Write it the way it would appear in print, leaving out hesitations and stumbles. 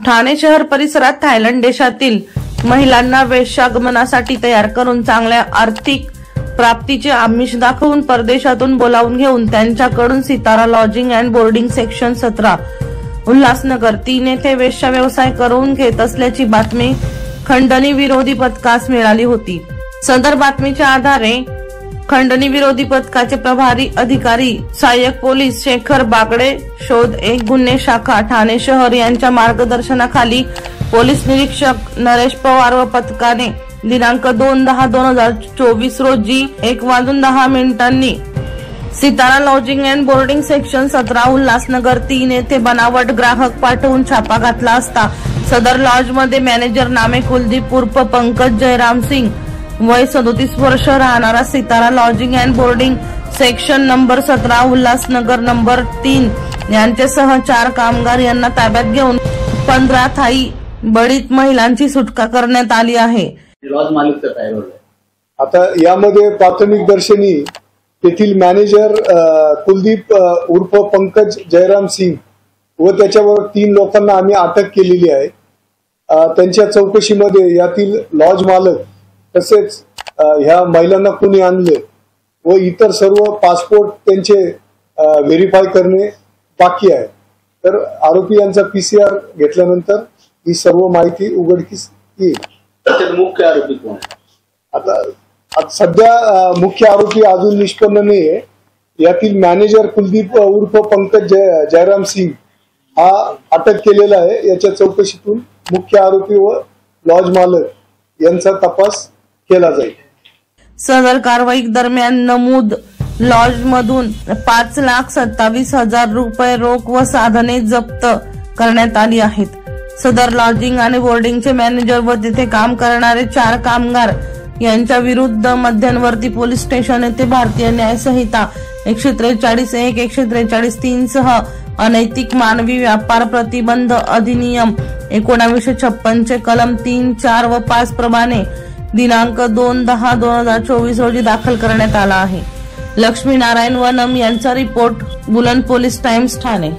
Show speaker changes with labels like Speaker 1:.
Speaker 1: ठाणे शहर परिसरात थायलंड देशातील महिलांना वेश्यागमनासाठी तयार करून चांगल्या आर्थिक प्राप्तीचे आमिष दाखवून परदेशातून बोलावून घेऊन त्यांच्याकडून Sitara lodging and boarding section 17 Ulhasnagar 3 येथे वेश्या व्यवसाय करून घेत असल्याची बातमी खंडणी विरोधी पथकास मिळाली होती। सदर बातमीच्या आधारे खंडणी विरोधी पथकाचे प्रभारी अधिकारी सहाय्यक पोलीस शेखर बागडे शोध 1 गुन्हे शाखा ठाणे शहर यांच्या मार्गदर्शनाखाली पोलीस निरीक्षक नरेश पवार व पथकाने दिनांक 2/10/2024 रोजी 1:10 Sitara lodging and boarding section 17 Ulhasnagar 3 येथे बनावट ग्राहक पाठवून छापा घातला असता सदर लॉज मध्ये मॅनेजर नामे कुलदीप उर्फ पंकज जयराम सिंग वय 37 वर्ष राहणारा Sitara lodging and boarding section number 17 Ulhasnagar number 3 यांच्यासह 4 कामगार यांना ताब्यात घेऊन 15 थाई बळीत महिलांची सुटका करण्यात आली आहे।
Speaker 2: लॉज मालिकचा काय रोल आहे?
Speaker 3: आता यामध्ये प्राथमिक दर्शनी तेथील मॅनेजर कुलदीप उर्फ पंकज जयराम सिंग व त्याच्याबरोबर 3 लोकांना आम्ही अटक केलेली आहे। त्यांच्या चौकशीमध्ये यातील लॉज मालक तसेच ह्या महिलांना कुणी आणले व इतर सर्व पासपोर्ट त्यांचे व्हेरीफाय करणे बाकी आहे। तर आरोपी यांचा PCR घेतल्यानंतर ही सर्व माहिती उघडकीस येईल।
Speaker 2: मुख्य आरोपी कोण आहे?
Speaker 3: आता सध्या मुख्य आरोपी अजून निष्पन्न नाहीये। यातील मॅनेजर कुलदीप उर्फ पंकज जयराम सिंग हा अटक केलेला आहे। याच्या चौकशीतून मुख्य आरोपी व लॉज मालक यांचा तपास केला जाईल।
Speaker 1: सदर कारवाई दरम्यान नमूद लॉज मधून 5,27,000 रुपये रोख व साधने जप्त करण्यात आली आहेत। सदर लॉजिंग आणि बोर्डिंगचे मॅनेजर व तिथे काम करणारे 4 कामगार यांच्या विरुद्ध मध्यवर्ती पोलीस स्टेशन येथे भारतीय न्याय संहिता 143(1), 143(3) सह अनैतिक मानवी व्यापार प्रतिबंध अधिनियम 1956 चे कलम 3, 4 व 5 प्रमाणे दिनांक 2/10/2024 रोजी दाखल करण्यात आला आहे। लक्ष्मी नारायण वनम यांचा रिपोर्ट बुलंद पोलीस टाइम्स ठाणे।